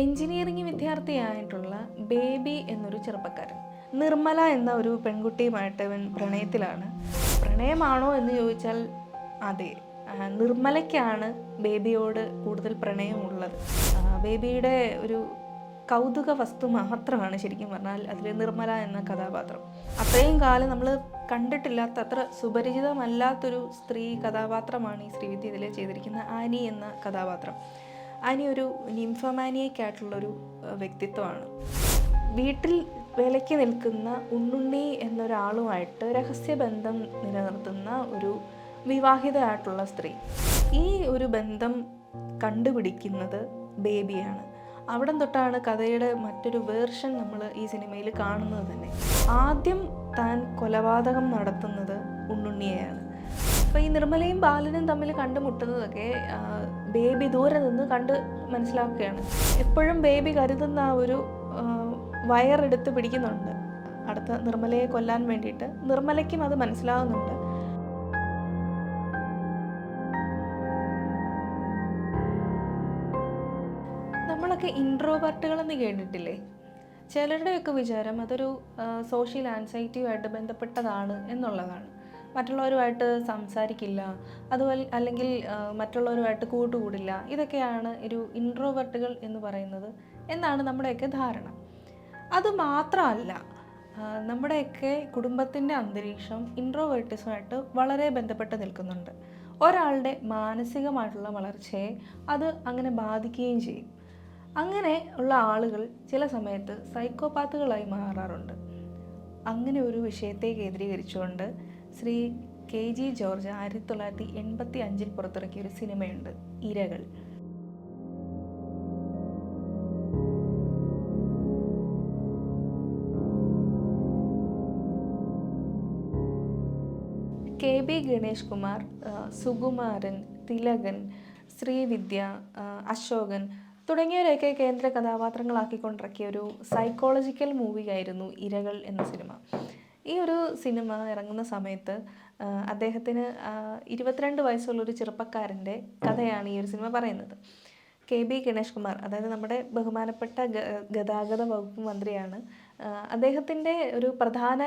Engineering വിദ്യാർത്ഥിയായിട്ടുള്ള baby എന്നൊരു ചെറുപ്പക്കാരൻ നിർമ്മല എന്ന ഒരു പെൺകുട്ടിയുമായിട്ട് അവൻ പ്രണയത്തിലാണ്. പ്രണയമാണോ എന്ന് ചോദിച്ചാൽ അതെ, നിർമ്മലയ്ക്കാണ് ബേബിയോട് കൂടുതൽ പ്രണയമുള്ളത്. ബേബിയുടെ ഒരു കൗതുക വസ്തു മാത്രമാണ് ശരിക്കും പറഞ്ഞാൽ അതിൽ നിർമ്മല എന്ന കഥാപാത്രം. അത്രയും കാലം നമ്മൾ കണ്ടിട്ടില്ലാത്ത, അത്ര സുപരിചിതമല്ലാത്തൊരു സ്ത്രീ കഥാപാത്രമാണ് ഈ ശ്രീവിദ്യ ഇതിൽ ചെയ്തിരിക്കുന്ന ആനി എന്ന കഥാപാത്രം. ആനി ഒരു നിംഫമാനിയക്കായിട്ടുള്ളൊരു വ്യക്തിത്വമാണ്. വീട്ടിൽ വിലയ്ക്ക് നിൽക്കുന്ന ഉണ്ണുണ്ണി എന്നൊരാളുമായിട്ട് രഹസ്യബന്ധം നിലനിർത്തുന്ന ഒരു വിവാഹിതയായിട്ടുള്ള സ്ത്രീ. ഈ ഒരു ബന്ധം കണ്ടുപിടിക്കുന്നത് ബേബിയാണ്. അവിടം തൊട്ടാണ് കഥയുടെ മറ്റൊരു വേർഷൻ നമ്മൾ ഈ സിനിമയിൽ കാണുന്നത് തന്നെ. ആദ്യം താൻ കൊലപാതകം നടത്തുന്നത് ഉണ്ണുണ്ണിയെയാണ്. അപ്പോൾ ഈ നിർമ്മലയും ബാലനും തമ്മിൽ കണ്ടുമുട്ടുന്നതൊക്കെ ബേബി ദൂരെ നിന്ന് കണ്ട് മനസ്സിലാക്കുകയാണ്. എപ്പോഴും ബേബി കരുതുന്ന ആ ഒരു വയറെടുത്ത് പിടിക്കുന്നുണ്ട് അടുത്ത നിർമ്മലയെ കൊല്ലാൻ വേണ്ടിയിട്ട്. നിർമ്മലയ്ക്കും അത് മനസ്സിലാവുന്നുണ്ട്. നമ്മളൊക്കെ ഇൻട്രോവേർട്ടുകളെന്ന് കേട്ടിട്ടില്ലേ? ചിലരുടെയൊക്കെ വിചാരം അതൊരു സോഷ്യൽ ആൻസൈറ്റിയുമായിട്ട് ബന്ധപ്പെട്ടതാണ് എന്നുള്ളതാണ്. മറ്റുള്ളവരുമായിട്ട് സംസാരിക്കില്ല, അതുപോലെ അല്ലെങ്കിൽ മറ്റുള്ളവരുമായിട്ട് കൂട്ടുകൂടില്ല, ഇതൊക്കെയാണ് ഒരു ഇൻട്രോവേർട്ടുകൾ എന്ന് പറയുന്നത് എന്നാണ് നമ്മുടെയൊക്കെ ധാരണ. അത് മാത്രമല്ല, നമ്മുടെയൊക്കെ കുടുംബത്തിൻ്റെ അന്തരീക്ഷം ഇൻട്രോവേർട്ടിസമായിട്ട് വളരെ ബന്ധപ്പെട്ട് നിൽക്കുന്നുണ്ട്. ഒരാളുടെ മാനസികമായിട്ടുള്ള വളർച്ചയെ അത് അങ്ങനെ ബാധിക്കുകയും ചെയ്യും. അങ്ങനെ ഉള്ള ആളുകൾ ചില സമയത്ത് സൈക്കോപാത്തുകളായി മാറാറുണ്ട്. അങ്ങനെ ഒരു വിഷയത്തെ കേന്ദ്രീകരിച്ചുകൊണ്ട് ശ്രീ KG ജോർജ് 1985 പുറത്തിറക്കിയ ഒരു സിനിമയുണ്ട്, ഇരകൾ. KB ഗണേഷ് കുമാർ, സുകുമാരൻ, തിലകൻ, ശ്രീവിദ്യ, അശോകൻ തുടങ്ങിയവരെയൊക്കെ കേന്ദ്ര കഥാപാത്രങ്ങളാക്കിക്കൊണ്ടിറക്കിയ ഒരു സൈക്കോളജിക്കൽ മൂവിയായിരുന്നു ഇരകൾ എന്ന സിനിമ. ഈ ഒരു സിനിമ ഇറങ്ങുന്ന സമയത്ത് അദ്ദേഹത്തിന് 22 വയസ്സുള്ളൊരു ചെറുപ്പക്കാരൻ്റെ കഥയാണ് ഈ ഒരു സിനിമ പറയുന്നത്. KB ഗണേഷ് കുമാർ, അതായത് നമ്മുടെ ബഹുമാനപ്പെട്ട ഗതാഗത വകുപ്പ് മന്ത്രിയാണ്. അദ്ദേഹത്തിൻ്റെ ഒരു പ്രധാന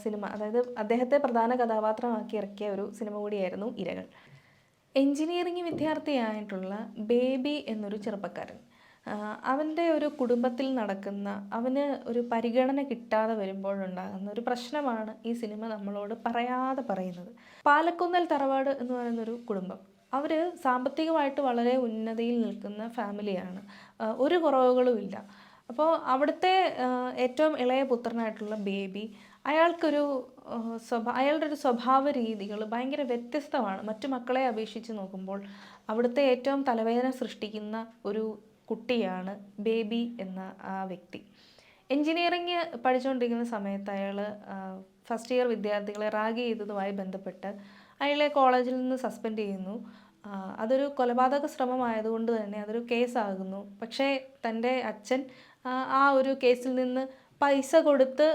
സിനിമ, അതായത് അദ്ദേഹത്തെ പ്രധാന കഥാപാത്രമാക്കി ഇറക്കിയ ഒരു സിനിമ കൂടിയായിരുന്നു ഇരകൾ. എഞ്ചിനീയറിംഗ് വിദ്യാർത്ഥിയായിട്ടുള്ള ബേബി എന്നൊരു ചെറുപ്പക്കാരൻ, അവൻ്റെ ഒരു കുടുംബത്തിൽ നടക്കുന്ന, അവന് ഒരു പരിഗണന കിട്ടാതെ വരുമ്പോഴുണ്ടാകുന്ന ഒരു പ്രശ്നമാണ് ഈ സിനിമ നമ്മളോട് പറയാതെ പറയുന്നത്. പാലക്കുന്നൽ തറവാട് എന്ന് പറയുന്നൊരു കുടുംബം, അവർ സാമ്പത്തികമായിട്ട് വളരെ ഉന്നതിയിൽ നിൽക്കുന്ന ഫാമിലിയാണ്. ഒരു കുറവുകളുമില്ല. അപ്പോൾ അവിടുത്തെ ഏറ്റവും ഇളയ പുത്രനായിട്ടുള്ള ബേബി, അയാളുടെ ഒരു സ്വഭാവ രീതികൾ ഭയങ്കര വ്യത്യസ്തമാണ്. മറ്റു മക്കളെ അപേക്ഷിച്ച് നോക്കുമ്പോൾ അവിടുത്തെ ഏറ്റവും തലവേദന സൃഷ്ടിക്കുന്ന ഒരു കുട്ടിയാണ് ബേബി എന്ന ആ വ്യക്തി. എൻജിനീയറിംഗ് പഠിച്ചുകൊണ്ടിരിക്കുന്ന സമയത്ത് അയാൾ ഫസ്റ്റ് ഇയർ വിദ്യാർത്ഥികളെ റാഗ് ചെയ്തതുമായി ബന്ധപ്പെട്ട് അയാളെ കോളേജിൽ നിന്ന് സസ്പെൻഡ് ചെയ്യുന്നു. അതൊരു കൊലപാതക ശ്രമമായതുകൊണ്ട് തന്നെ അതൊരു കേസാകുന്നു. പക്ഷേ തൻ്റെ അച്ഛൻ ആ ഒരു കേസിൽ നിന്ന് പൈസ കൊടുത്ത്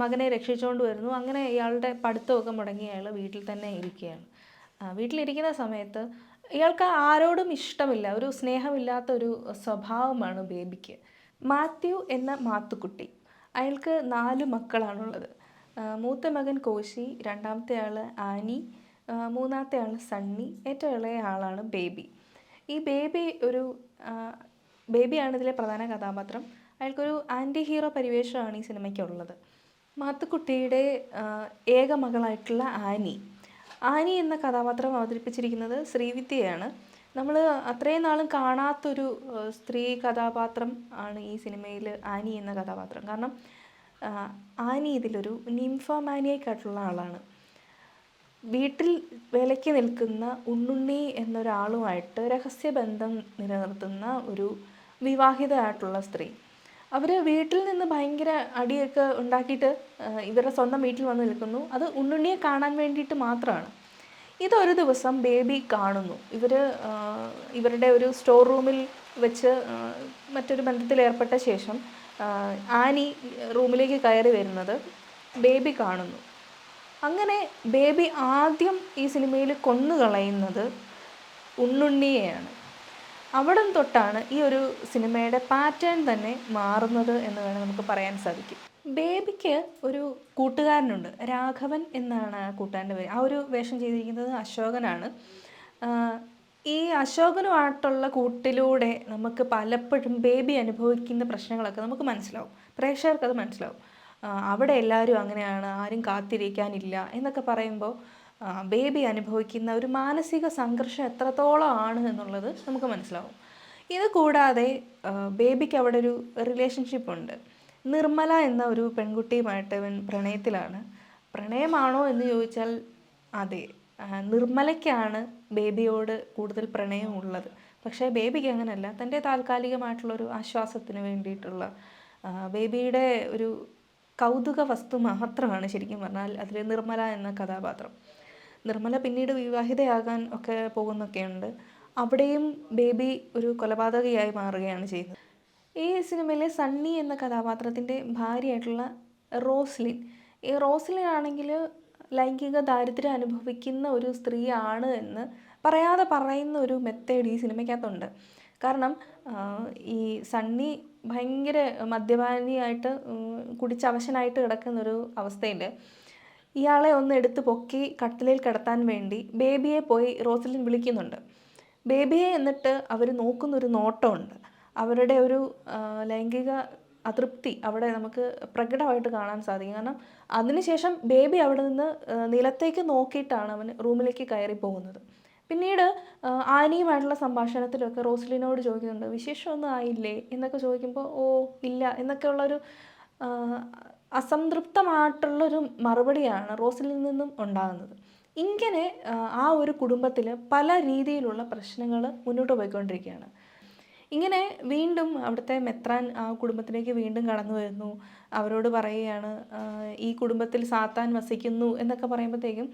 മകനെ രക്ഷിച്ചുകൊണ്ട് വരുന്നു. അങ്ങനെ ഇയാളുടെ പഠിത്തമൊക്കെ മുടങ്ങി അയാൾ വീട്ടിൽ തന്നെ ഇരിക്കുകയാണ്. വീട്ടിലിരിക്കുന്ന സമയത്ത് ഇയാൾക്ക് ആരോടും ഇഷ്ടമില്ല, ഒരു സ്നേഹമില്ലാത്ത ഒരു സ്വഭാവമാണ് ബേബിക്ക്. മാത്യു എന്ന മാത്തുക്കുട്ടി, അയാൾക്ക് 4 മക്കളാണുള്ളത്. മൂത്ത മകൻ കോശി, രണ്ടാമത്തെ ആൾ ആനി, മൂന്നാമത്തെ ആൾ സണ്ണി, ഏറ്റവും ഇളയ ആളാണ് ബേബി. ഈ ബേബിയാണ് ഇതിലെ പ്രധാന കഥാപാത്രം. അയാൾക്കൊരു ആൻറ്റി ഹീറോ പരിവേഷമാണ് ഈ സിനിമയ്ക്കുള്ളത്. മാത്തുക്കുട്ടിയുടെ ഏക മകളായിട്ടുള്ള ആനി എന്ന കഥാപാത്രം അവതരിപ്പിച്ചിരിക്കുന്നത് ശ്രീവിദ്യയാണ്. നമ്മൾ അത്രയും നാളും കാണാത്തൊരു സ്ത്രീ കഥാപാത്രം ആണ് ഈ സിനിമയിൽ ആനി എന്ന കഥാപാത്രം. കാരണം ആനി ഇതിലൊരു നിംഫമാനിയക്കായിട്ടുള്ള ആളാണ്. വീട്ടിൽ വിലയ്ക്ക് നിൽക്കുന്ന ഉണ്ണുണ്ണി എന്നൊരാളുമായിട്ട് രഹസ്യബന്ധം നിലനിർത്തുന്ന ഒരു വിവാഹിതയായിട്ടുള്ള സ്ത്രീ. അവർ വീട്ടിൽ നിന്ന് ഭയങ്കര അടിയൊക്കെ ഉണ്ടാക്കിയിട്ട് ഇവരുടെ സ്വന്തം വീട്ടിൽ വന്ന് നിൽക്കുന്നു. അത് ഉണ്ണുണ്ണിയെ കാണാൻ വേണ്ടിയിട്ട് മാത്രമാണ്. ഇതൊരു ദിവസം ബേബി കാണുന്നു. ഇവരുടെ ഒരു സ്റ്റോർ റൂമിൽ വെച്ച് മറ്റൊരു ബന്ധത്തിൽ ഏർപ്പെട്ട ശേഷം ആനി റൂമിലേക്ക് കയറി വരുന്നത് ബേബി കാണുന്നു. അങ്ങനെ ബേബി ആദ്യം ഈ സിനിമയിൽ കൊന്നുകളയുന്നത് ഉണ്ണുണ്ണിയെയാണ്. അവിടം തൊട്ടാണ് ഈ ഒരു സിനിമയുടെ പാറ്റേൺ തന്നെ മാറുന്നത് എന്ന് വേണം നമുക്ക് പറയാൻ സാധിക്കും. ബേബിക്ക് ഒരു കൂട്ടുകാരനുണ്ട്, രാഘവൻ എന്നാണ് ആ കൂട്ടുകാരൻ്റെ പേര്. ആ ഒരു വേഷം ചെയ്തിരിക്കുന്നത് അശോകനാണ്. ഈ അശോകനുമായിട്ടുള്ള കൂട്ടിലൂടെ നമുക്ക് പലപ്പോഴും ബേബി അനുഭവിക്കുന്ന പ്രശ്നങ്ങളൊക്കെ നമുക്ക് മനസ്സിലാവും, പ്രേക്ഷകർക്കത് മനസ്സിലാവും. അവിടെ എല്ലാവരും അങ്ങനെയാണ്, ആരും കാത്തിരിക്കാനില്ല എന്നൊക്കെ പറയുമ്പോൾ ബേബി അനുഭവിക്കുന്ന ഒരു മാനസിക സംഘർഷം എത്രത്തോളം ആണ് എന്നുള്ളത് നമുക്ക് മനസ്സിലാവും. ഇത് കൂടാതെ ബേബിക്ക് അവിടെ ഒരു റിലേഷൻഷിപ്പ് ഉണ്ട്. നിർമ്മല എന്ന ഒരു പെൺകുട്ടിയുമായിട്ട് ഇവൻ പ്രണയത്തിലാണ്. പ്രണയമാണോ എന്ന് ചോദിച്ചാൽ അതെ, നിർമ്മലയ്ക്കാണ് ബേബിയോട് കൂടുതൽ പ്രണയമുള്ളത്. പക്ഷേ ബേബിക്ക് അങ്ങനെയല്ല, തൻ്റെ താൽക്കാലികമായിട്ടുള്ളൊരു ആശ്വാസത്തിന് വേണ്ടിയിട്ടുള്ള ബേബിയുടെ ഒരു കൗതുക വസ്തു മാത്രമാണ് ശരിക്കും പറഞ്ഞാൽ അതിൽ നിർമ്മല എന്ന കഥാപാത്രം. നിർമ്മല പിന്നീട് വിവാഹിതയാകാൻ ഒക്കെ പോകുന്നൊക്കെയുണ്ട്. അവിടെയും ബേബി ഒരു കൊലപാതകയായി മാറുകയാണ് ചെയ്യുന്നത്. ഈ സിനിമയിലെ സണ്ണി എന്ന കഥാപാത്രത്തിൻ്റെ ഭാര്യയായിട്ടുള്ള റോസ്ലിൻ, ഈ റോസ്ലിൻ ആണെങ്കിൽ ലൈംഗിക ദാരിദ്ര്യം അനുഭവിക്കുന്ന ഒരു സ്ത്രീയാണ് എന്ന് പറയാതെ പറയുന്ന ഒരു മെത്തേഡ് ഈ സിനിമയ്ക്കകത്തുണ്ട്. കാരണം ഈ സണ്ണി ഭയങ്കര മദ്യപാനിയായിട്ട് കുടിച്ച് അവശനായിട്ട് കിടക്കുന്നൊരു അവസ്ഥയിൽ ഇയാളെ ഒന്ന് എടുത്ത് പൊക്കി കട്ടിലിൽ കിടത്താൻ വേണ്ടി ബേബിയെ പോയി റോസ്ലിൻ വിളിക്കുന്നുണ്ട്. ബേബിയെ എന്നിട്ട് അവർ നോക്കുന്നൊരു നോട്ടമുണ്ട്, അവരുടെ ഒരു ലൈംഗിക അതൃപ്തി അവിടെ നമുക്ക് പ്രകടമായിട്ട് കാണാൻ സാധിക്കും. കാരണം അതിനുശേഷം ബേബി അവിടെ നിന്ന് നിലത്തേക്ക് നോക്കിയിട്ടാണ് അവൻ റൂമിലേക്ക് കയറി പോകുന്നത്. പിന്നീട് ആനിയുമായിട്ടുള്ള സംഭാഷണത്തിലൊക്കെ റോസ്ലിനോട് ചോദിക്കുന്നുണ്ട്, വിശേഷമൊന്നും ആയില്ലേ എന്നൊക്കെ ചോദിക്കുമ്പോൾ ഓ ഇല്ല എന്നൊക്കെ ഉള്ളൊരു അസംതൃപ്തമായിട്ടുള്ളൊരു മറുപടിയാണ് റോസ്ലിനിൽ നിന്നും ഉണ്ടാകുന്നത്. ഇങ്ങനെ ആ ഒരു കുടുംബത്തിൽ പല രീതിയിലുള്ള പ്രശ്നങ്ങൾ മുന്നോട്ട് പോയിക്കൊണ്ടിരിക്കുകയാണ്. ഇങ്ങനെ വീണ്ടും അവിടുത്തെ മെത്രാൻ ആ കുടുംബത്തിലേക്ക് വീണ്ടും കടന്നു വരുന്നു. അവരോട് പറയുകയാണ് ഈ കുടുംബത്തിൽ സാത്താൻ വസിക്കുന്നു എന്നൊക്കെ പറയുമ്പോഴത്തേക്കും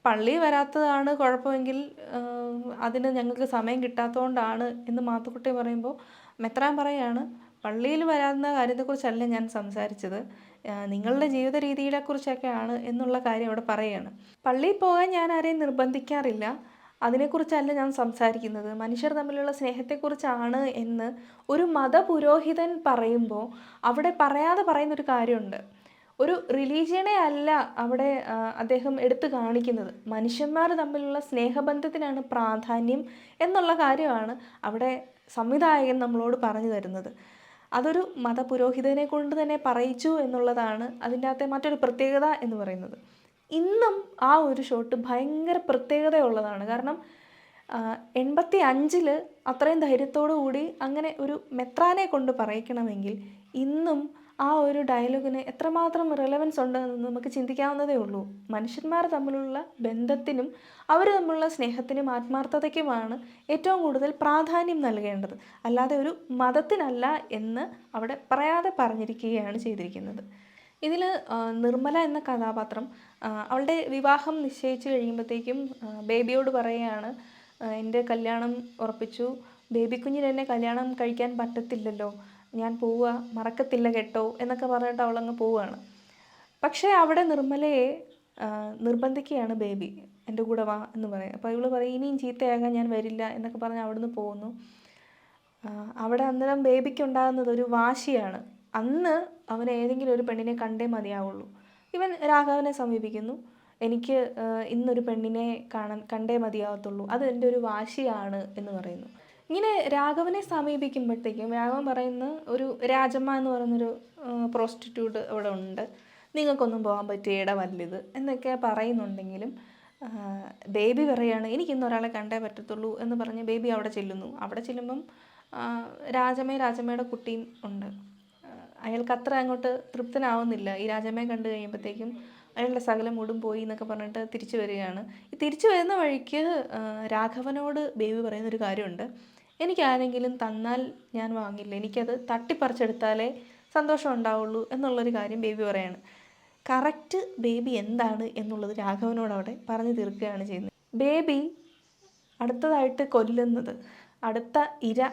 പള്ളി വരാത്തതാണ് കുഴപ്പമെങ്കിൽ അതിന് ഞങ്ങൾക്ക് സമയം കിട്ടാത്തതുകൊണ്ടാണ് എന്ന് മാത്തുക്കുട്ടി പറയുമ്പോൾ മെത്രാൻ പറയുകയാണ്, പള്ളിയിൽ വരാവുന്ന കാര്യത്തെക്കുറിച്ചല്ല ഞാൻ സംസാരിച്ചത്, നിങ്ങളുടെ ജീവിത രീതിയെക്കുറിച്ചൊക്കെയാണ് എന്നുള്ള കാര്യം അവിടെ പറയുകയാണ്. പള്ളിയിൽ പോകാൻ ഞാൻ ആരെയും നിർബന്ധിക്കാറില്ല, അതിനെക്കുറിച്ചല്ല ഞാൻ സംസാരിക്കുന്നത്, മനുഷ്യർ തമ്മിലുള്ള സ്നേഹത്തെക്കുറിച്ചാണ് എന്ന് ഒരു മതപുരോഹിതൻ പറയുമ്പോൾ അവിടെ പറയാതെ പറയുന്നൊരു കാര്യമുണ്ട്. ഒരു റിലീജിയനെ അല്ല അവിടെ അദ്ദേഹം എടുത്തു കാണിക്കുന്നത്, മനുഷ്യന്മാർ തമ്മിലുള്ള സ്നേഹബന്ധത്തിനാണ് പ്രാധാന്യം എന്നുള്ള കാര്യമാണ് അവിടെ സംവിധായകൻ നമ്മളോട് പറഞ്ഞു തരുന്നത്. അതൊരു മതപുരോഹിതനെ കൊണ്ട് തന്നെ പറയിച്ചു എന്നുള്ളതാണ് അതിൻ്റെ അകത്തെ മറ്റൊരു പ്രത്യേകത എന്ന് പറയുന്നത്. ഇന്നും ആ ഒരു ഷോട്ട് ഭയങ്കര പ്രത്യേകതയുള്ളതാണ്. കാരണം 85 അത്രയും ധൈര്യത്തോടു കൂടി അങ്ങനെ ഒരു മെത്രാനെ കൊണ്ട് പറയിക്കണമെങ്കിൽ ഇന്നും ആ ഒരു ഡയലോഗിന് എത്രമാത്രം റിലവൻസ് ഉണ്ടെന്ന് നമുക്ക് ചിന്തിക്കാവുന്നതേ ഉള്ളൂ. മനുഷ്യന്മാർ തമ്മിലുള്ള ബന്ധത്തിനും അവർ തമ്മിലുള്ള സ്നേഹത്തിനും ആത്മാർത്ഥതയ്ക്കുമാണ് ഏറ്റവും കൂടുതൽ പ്രാധാന്യം നൽകേണ്ടത്, അല്ലാതെ ഒരു മതത്തിനല്ല എന്ന് അവിടെ പറയാതെ പറഞ്ഞിരിക്കുകയാണ് ചെയ്തിരിക്കുന്നത്. ഇതിൽ നിർമ്മല എന്ന കഥാപാത്രം അവളുടെ വിവാഹം നിശ്ചയിച്ച് കഴിയുമ്പോഴത്തേക്കും ബേബിയോട് പറയുകയാണ്, എൻ്റെ കല്യാണം ഉറപ്പിച്ചു, ബേബി കുഞ്ഞിന് എന്നെ കല്യാണം കഴിക്കാൻ പറ്റത്തില്ലല്ലോ, ഞാൻ പോവുക, മറക്കത്തില്ല കേട്ടോ എന്നൊക്കെ പറഞ്ഞിട്ട് അവളങ്ങ് പോവുകയാണ്. പക്ഷേ അവിടെ നിർമ്മലയെ നിർബന്ധിക്കുകയാണ് ബേബി, എൻ്റെ കൂടെ വാ എന്ന് പറയും. അപ്പോൾ ഇവൾ പറയും ഇനിയും ചീത്തയാകാൻ ഞാൻ വരില്ല എന്നൊക്കെ പറഞ്ഞ് അവിടുന്ന് പോകുന്നു. അവിടെ അന്നേരം ബേബിക്കുണ്ടാകുന്നത് ഒരു വാശിയാണ്. അന്ന് അവൻ ഏതെങ്കിലും ഒരു പെണ്ണിനെ കണ്ടേ മതിയാവുള്ളൂ. ഇവൻ രാഘവനെ സമീപിക്കുന്നു, എനിക്ക് ഇന്നൊരു പെണ്ണിനെ കണ്ടേ മതിയാവത്തുള്ളൂ, അത് എൻ്റെ ഒരു വാശിയാണ് എന്ന് പറയുന്നു. ഇങ്ങനെ രാഘവനെ സമീപിക്കുമ്പോഴത്തേക്കും രാഘവൻ പറയുന്ന ഒരു രാജമ്മ എന്ന് പറയുന്നൊരു പ്രോസ്റ്റിറ്റ്യൂട്ട് അവിടെ ഉണ്ട്, നിങ്ങൾക്കൊന്നും പോകാൻ പറ്റിയ ഇടമല്ലിത് എന്നൊക്കെ പറയുന്നുണ്ടെങ്കിലും ബേബി പറയുകയാണ് എനിക്കിന്ന് ഒരാളെ കണ്ടേ പറ്റത്തുള്ളൂ എന്ന് പറഞ്ഞ് ബേബി അവിടെ ചെല്ലുന്നു. അവിടെ ചെല്ലുമ്പം രാജമ്മയുടെ കുട്ടിയും ഉണ്ട്. അയാൾക്ക് അത്ര അങ്ങോട്ട് തൃപ്തനാവുന്നില്ല. ഈ രാജമ്മയെ കണ്ടു കഴിയുമ്പോഴത്തേക്കും അയാളുടെ സകലം മൂടും പോയി എന്നൊക്കെ പറഞ്ഞിട്ട് തിരിച്ചു വരികയാണ്. ഈ തിരിച്ചു വരുന്ന വഴിക്ക് രാഘവനോട് ബേബി പറയുന്നൊരു കാര്യമുണ്ട്, എനിക്ക് ആരെങ്കിലും തന്നാൽ ഞാൻ വാങ്ങില്ല, എനിക്കത് തട്ടിപ്പറിച്ചെടുത്താലേ സന്തോഷം ഉണ്ടാവുള്ളൂ എന്നുള്ളൊരു കാര്യം ബേബി പറയാണ്. കറക്റ്റ് ബേബി എന്താണ് എന്നുള്ളത് രാഘവനോട് അവിടെ പറഞ്ഞു തീർക്കുകയാണ് ചെയ്യുന്നത്. ബേബി അടുത്തതായിട്ട് കൊല്ലുന്നത്, അടുത്ത ഇര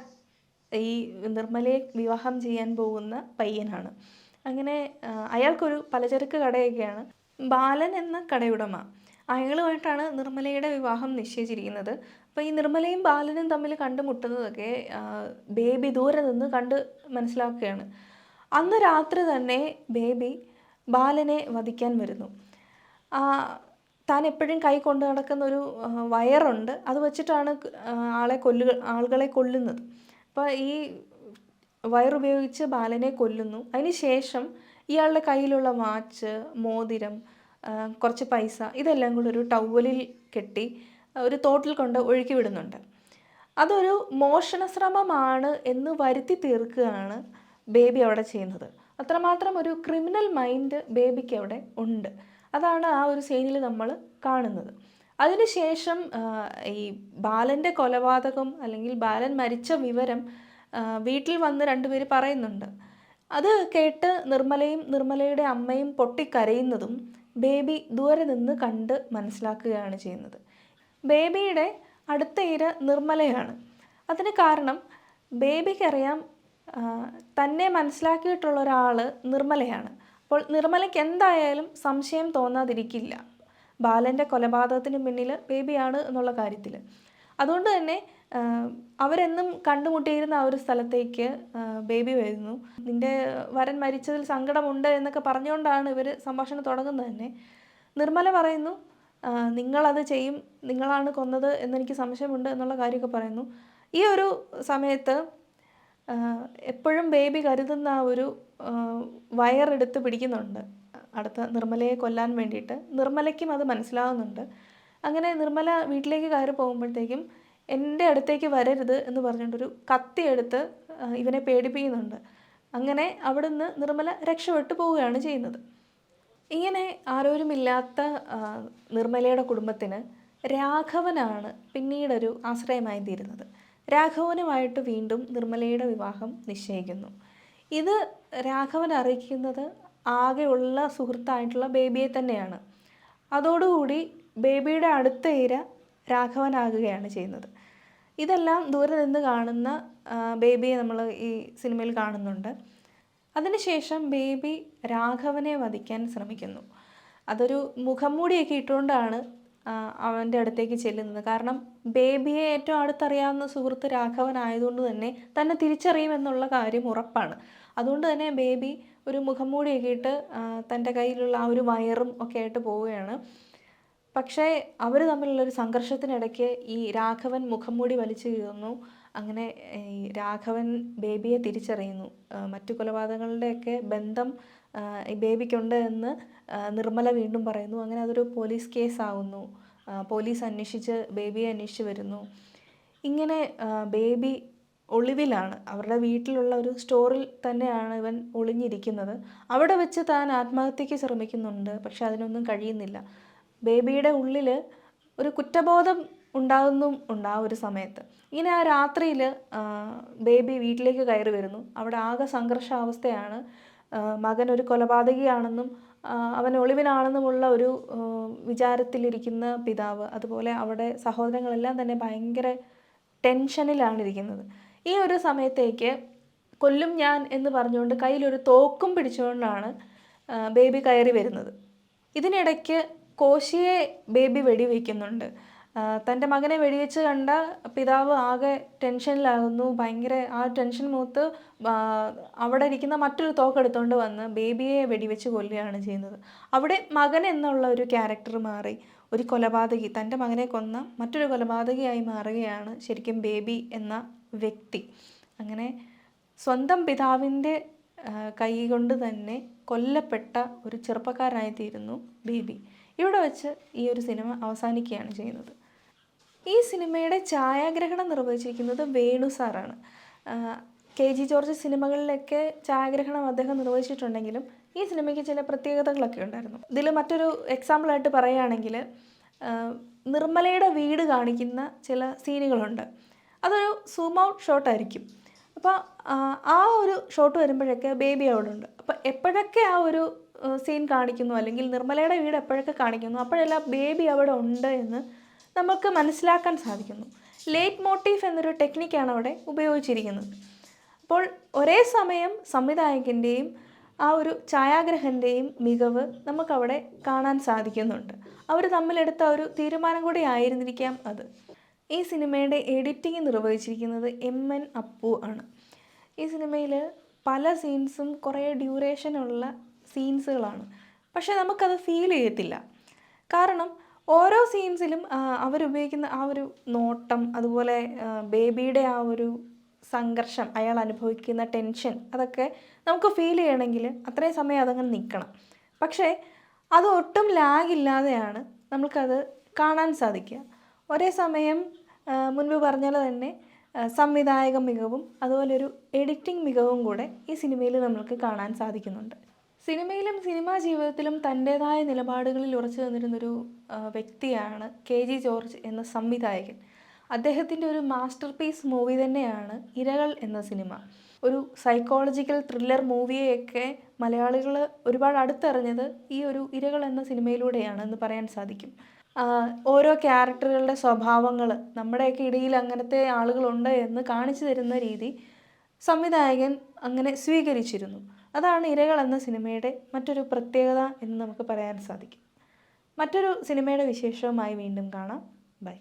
ഈ നിർമ്മലയെ വിവാഹം ചെയ്യാൻ പോകുന്ന പയ്യനാണ്. അങ്ങനെ അയാൾക്കൊരു പലചരക്ക് കടയൊക്കെയാണ്. ബാലൻ എന്ന കടയുടമ, അയാളുമായിട്ടാണ് നിർമ്മലയുടെ വിവാഹം നിശ്ചയിച്ചിരിക്കുന്നത്. അപ്പോൾ ഈ നിർമ്മലയും ബാലനും തമ്മിൽ കണ്ടുമുട്ടുന്നതൊക്കെ ബേബി ദൂരെ നിന്ന് കണ്ട് മനസ്സിലാക്കുകയാണ്. അന്ന് രാത്രി തന്നെ ബേബി ബാലനെ വധിക്കാൻ വരുന്നു. താൻ എപ്പോഴും കൈ കൊണ്ട് നടക്കുന്ന ഒരു വയറുണ്ട്, അത് വെച്ചിട്ടാണ് ആളുകളെ കൊല്ലുന്നത്. അപ്പോൾ ഈ വയറുപയോഗിച്ച് ബാലനെ കൊല്ലുന്നു. അതിന് ശേഷം ഇയാളുടെ കയ്യിലുള്ള വാച്ച്, മോതിരം, കുറച്ച് പൈസ ഇതെല്ലാം കൂടി ഒരു ടവലിൽ കെട്ടി ഒരു തോട്ടിൽ കൊണ്ട് ഒഴുക്കി വിടുന്നുണ്ട്. അതൊരു മോഷണ ശ്രമമാണ് എന്ന് വരുത്തി തീർക്കുകയാണ് ബേബി അവിടെ ചെയ്യുന്നത്. അത്രമാത്രം ഒരു ക്രിമിനൽ മൈൻഡ് ബേബിക്ക് അവിടെ ഉണ്ട്. അതാണ് ആ ഒരു സീനിൽ നമ്മൾ കാണുന്നത്. അതിനുശേഷം ഈ ബാലൻ്റെ കൊലപാതകം അല്ലെങ്കിൽ ബാലൻ മരിച്ച വിവരം വീട്ടിൽ വന്ന് രണ്ടുപേര് പറയുന്നുണ്ട്. അത് കേട്ട് നിർമ്മലയും നിർമ്മലയുടെ അമ്മയും പൊട്ടിക്കരയുന്നതും ബേബി ദൂരെ നിന്ന് കണ്ട് മനസ്സിലാക്കുകയാണ് ചെയ്യുന്നത്. ബേബിയുടെ അടുത്ത ഇര നിർമ്മലയാണ്. അതിന് കാരണം ബേബിക്കറിയാം തന്നെ മനസ്സിലാക്കിയിട്ടുള്ള ഒരാൾ നിർമ്മലയാണ്. അപ്പോൾ നിർമ്മലയ്ക്ക് എന്തായാലും സംശയം തോന്നാതിരിക്കില്ല ബാലൻ്റെ കൊലപാതകത്തിന് പിന്നിൽ ബേബിയാണ് എന്നുള്ള കാര്യത്തിൽ. അതുകൊണ്ട് തന്നെ അവരെന്നും കണ്ടുമുട്ടിയിരുന്ന ആ ഒരു സ്ഥലത്തേക്ക് ബേബി വരുന്നു. നിൻ്റെ വരൻ മരിച്ചതിൽ സങ്കടമുണ്ട് എന്നൊക്കെ പറഞ്ഞുകൊണ്ടാണ് ഇവർ സംഭാഷണം തുടങ്ങുന്നത് തന്നെ. നിർമ്മല പറയുന്നു, നിങ്ങളത് ചെയ്യും, നിങ്ങളാണ് കൊന്നത് എന്നെനിക്ക് സംശയമുണ്ട് എന്നുള്ള കാര്യമൊക്കെ പറയുന്നു. ഈ ഒരു സമയത്ത് എപ്പോഴും ബേബി കരുതുന്ന ആ ഒരു വയറെടുത്ത് പിടിക്കുന്നുണ്ട് അടുത്ത നിർമ്മലയെ കൊല്ലാൻ വേണ്ടിയിട്ട്. നിർമ്മലയ്ക്കും അത് മനസ്സിലാവുന്നുണ്ട്. അങ്ങനെ നിർമ്മല വീട്ടിലേക്ക് കയറി പോകുമ്പോഴത്തേക്കും എൻ്റെ അടുത്തേക്ക് വരരുത് എന്ന് പറഞ്ഞുകൊണ്ടൊരു കത്തിയെടുത്ത് ഇവനെ പേടിപ്പിക്കുന്നുണ്ട്. അങ്ങനെ അവിടുന്ന് നിർമ്മല രക്ഷപ്പെട്ടു പോവുകയാണ് ചെയ്യുന്നത്. ഇങ്ങനെ ആരോരുമില്ലാത്ത നിർമ്മലയുടെ കുടുംബത്തിന് രാഘവനാണ് പിന്നീടൊരു ആശ്രയമായി തീരുന്നത്. രാഘവനുമായിട്ട് വീണ്ടും നിർമ്മലയുടെ വിവാഹം നിശ്ചയിക്കുന്നു. ഇത് രാഘവൻ അറിയിക്കുന്നത് ആകെയുള്ള സുഹൃത്തായിട്ടുള്ള ബേബിയെ തന്നെയാണ്. അതോടുകൂടി ബേബിയുടെ അടുത്ത ഇര രാഘവനാകുകയാണ് ചെയ്യുന്നത്. ഇതെല്ലാം ദൂരെ നിന്ന് കാണുന്ന ബേബിയെ നമ്മൾ ഈ സിനിമയിൽ കാണുന്നുണ്ട്. അതിനുശേഷം ബേബി രാഘവനെ വധിക്കാൻ ശ്രമിക്കുന്നു. അതൊരു മുഖംമൂടിയൊക്കെ ഇട്ടുകൊണ്ടാണ് അവൻ്റെ അടുത്തേക്ക് ചെല്ലുന്നത്. കാരണം ബേബിയെ ഏറ്റവും അടുത്തറിയാവുന്ന സുഹൃത്ത് രാഘവൻ ആയതുകൊണ്ട് തന്നെ തിരിച്ചറിയുമെന്നുള്ള കാര്യം ഉറപ്പാണ്. അതുകൊണ്ട് തന്നെ ബേബി ഒരു മുഖംമൂടിയൊക്കെ ഇട്ട് തൻ്റെ കയ്യിലുള്ള ആ ഒരു വയറും ഒക്കെ ആയിട്ട് പോവുകയാണ്. പക്ഷേ അവർ തമ്മിലുള്ളൊരു സംഘർഷത്തിനിടയ്ക്ക് ഈ രാഘവൻ മുഖംമൂടി വലിച്ചു കീറുന്നു. അങ്ങനെ ഈ രാഘവൻ ബേബിയെ തിരിച്ചറിയുന്നു. മറ്റു കൊലപാതകങ്ങളുടെയൊക്കെ ബന്ധം ഈ ബേബിക്കുണ്ട് എന്ന് നിർമ്മല വീണ്ടും പറയുന്നു. അങ്ങനെ അതൊരു പോലീസ് കേസാവുന്നു. പോലീസ് അന്വേഷിച്ച് ബേബിയെ അന്വേഷിച്ച് വരുന്നു. ഇങ്ങനെ ബേബി ഒളിവിലാണ്. അവരുടെ വീട്ടിലുള്ള ഒരു സ്റ്റോറിൽ തന്നെയാണ് ഇവൻ ഒളിഞ്ഞിരിക്കുന്നത്. അവിടെ വെച്ച് താൻ ആത്മഹത്യക്ക് ശ്രമിക്കുന്നുണ്ട്. പക്ഷെ അതിനൊന്നും കഴിയുന്നില്ല. ബേബിയുടെ ഉള്ളിൽ ഒരു കുറ്റബോധം ഉണ്ടാകുന്നുണ്ട് ആ ഒരു സമയത്ത്. ഇങ്ങനെ ആ രാത്രിയിൽ ബേബി വീട്ടിലേക്ക് കയറി വരുന്നു. അവിടെ ആകെ സംഘർഷാവസ്ഥയാണ്. മകൻ ഒരു കൊലപാതകിയാണെന്നും അവൻ ഒളിവിനാണെന്നുമുള്ള ഒരു വിചാരത്തിലിരിക്കുന്ന പിതാവ്, അതുപോലെ അവിടെ സഹോദരങ്ങളെല്ലാം തന്നെ ഭയങ്കര ടെൻഷനിലാണ് ഇരിക്കുന്നത്. ഈ ഒരു സമയത്തേക്ക് കൊല്ലും ഞാൻ എന്ന് പറഞ്ഞുകൊണ്ട് കയ്യിലൊരു തോക്കും പിടിച്ചുകൊണ്ടാണ് ബേബി കയറി വരുന്നത്. ഇതിനിടയ്ക്ക് കോശിയെ ബേബി വെടിവെക്കുന്നുണ്ട്. തൻ്റെ മകനെ വെടിവെച്ച് കണ്ട പിതാവ് ആകെ ടെൻഷനിലാകുന്നു. ഭയങ്കര ആ ടെൻഷൻ മൂത്ത് അവിടെ ഇരിക്കുന്ന മറ്റൊരു തോക്കെടുത്തുകൊണ്ട് വന്ന് ബേബിയെ വെടിവെച്ച് കൊല്ലുകയാണ് ചെയ്യുന്നത്. അവിടെ മകൻ എന്നുള്ള ഒരു ക്യാരക്ടർ മാറി ഒരു കൊലപാതകി, തൻ്റെ മകനെ കൊന്ന മറ്റൊരു കൊലപാതകിയായി മാറുകയാണ് ശരിക്കും ബേബി എന്ന വ്യക്തി. അങ്ങനെ സ്വന്തം പിതാവിൻ്റെ കൈ കൊണ്ട് തന്നെ കൊല്ലപ്പെട്ട ഒരു ചെറുപ്പക്കാരനായിത്തീരുന്നു ബേബി. ഇവിടെ വെച്ച് ഈ ഒരു സിനിമ അവസാനിക്കുകയാണ് ചെയ്യുന്നത്. ഈ സിനിമയുടെ ഛായാഗ്രഹണം നിർവഹിച്ചിരിക്കുന്നത് വേണു സാറാണ്. KG ജോർജ് സിനിമകളിലൊക്കെ ഛായാഗ്രഹണം അദ്ദേഹം നിർവഹിച്ചിട്ടുണ്ടെങ്കിലും ഈ സിനിമയ്ക്ക് ചില പ്രത്യേകതകളൊക്കെ ഉണ്ടായിരുന്നു. ഇതിൽ മറ്റൊരു എക്സാമ്പിളായിട്ട് പറയുകയാണെങ്കിൽ നിർമ്മലയുടെ വീട് കാണിക്കുന്ന ചില സീനുകളുണ്ട്. അതൊരു സൂം ഔട്ട് ഷോട്ടായിരിക്കും. അപ്പോൾ ആ ഒരു ഷോട്ട് വരുമ്പോഴൊക്കെ ബേബി അവിടെ ഉണ്ട്. അപ്പോൾ എപ്പോഴൊക്കെ ആ ഒരു സീൻ കാണിക്കുന്നു അല്ലെങ്കിൽ നിർമ്മലയുടെ വീട് എപ്പോഴൊക്കെ കാണിക്കുന്നു അപ്പോഴെല്ലാം ബേബി അവിടെ ഉണ്ട് എന്ന് നമുക്ക് മനസ്സിലാക്കാൻ സാധിക്കുന്നു. ലേറ്റ് മോട്ടീഫ് എന്നൊരു ടെക്നിക്കാണ് അവിടെ ഉപയോഗിച്ചിരിക്കുന്നത്. അപ്പോൾ ഒരേ സമയം സംവിധായകൻ്റെയും ആ ഒരു ഛായാഗ്രഹൻ്റെയും മികവ് നമുക്കവിടെ കാണാൻ സാധിക്കുന്നുണ്ട്. അവർ തമ്മിലെടുത്ത ഒരു തീരുമാനം കൂടി ആയിരുന്നിരിക്കാം അത്. ഈ സിനിമയുടെ എഡിറ്റിംഗ് നിർവഹിച്ചിരിക്കുന്നത് എൻ അപ്പു ആണ്. ഈ സിനിമയിൽ പല സീൻസും കുറേ ഡ്യൂറേഷനുള്ള സീൻസുകളാണ്. പക്ഷേ നമുക്കത് ഫീൽ ചെയ്യത്തില്ല. കാരണം ഓരോ സീൻസിലും അവരുപയോഗിക്കുന്ന ആ ഒരു നോട്ടം, അതുപോലെ ബേബിയുടെ ആ ഒരു സംഘർഷം, അയാൾ അനുഭവിക്കുന്ന ടെൻഷൻ, അതൊക്കെ നമുക്ക് ഫീൽ ചെയ്യണമെങ്കിൽ അത്രയും സമയം അതങ്ങനെ നിൽക്കണം. പക്ഷേ അത് ഒട്ടും ലാഗില്ലാതെയാണ് നമുക്കത് കാണാൻ സാധിക്കുക. ഒരേ സമയം മുൻപ് പറഞ്ഞ പോലെ തന്നെ സംവിധായക മികവും അതുപോലെ ഒരു എഡിറ്റിംഗ് മികവും കൂടെ ഈ സിനിമയിൽ നമുക്ക് കാണാൻ സാധിക്കുന്നുണ്ട്. സിനിമയിലും സിനിമാ ജീവിതത്തിലും തൻ്റേതായ നിലപാടുകളിൽ ഉറച്ചു നിന്നിരുന്നൊരു വ്യക്തിയാണ് KG ജോർജ് എന്ന സംവിധായകൻ. അദ്ദേഹത്തിൻ്റെ ഒരു മാസ്റ്റർ പീസ് മൂവി തന്നെയാണ് ഇരകൾ എന്ന സിനിമ. ഒരു സൈക്കോളജിക്കൽ ത്രില്ലർ മൂവിയെയൊക്കെ മലയാളികൾ ഒരുപാട് അടുത്തറിഞ്ഞത് ഈ ഒരു ഇരകൾ എന്ന സിനിമയിലൂടെയാണ് എന്ന് പറയാൻ സാധിക്കും. ഓരോ ക്യാരക്ടറുകളുടെ സ്വഭാവങ്ങൾ നമ്മുടെയൊക്കെ ഇടയിൽ അങ്ങനത്തെ ആളുകളുണ്ട് എന്ന് കാണിച്ചു തരുന്ന രീതി സംവിധായകൻ അങ്ങനെ സ്വീകരിച്ചിരുന്നു. അതാണ് ഇരകൾ എന്ന സിനിമയുടെ മറ്റൊരു പ്രത്യേകത എന്ന് നമുക്ക് പറയാൻ സാധിക്കും. മറ്റൊരു സിനിമയുടെ വിശേഷവുമായി വീണ്ടും കാണാം. ബൈ.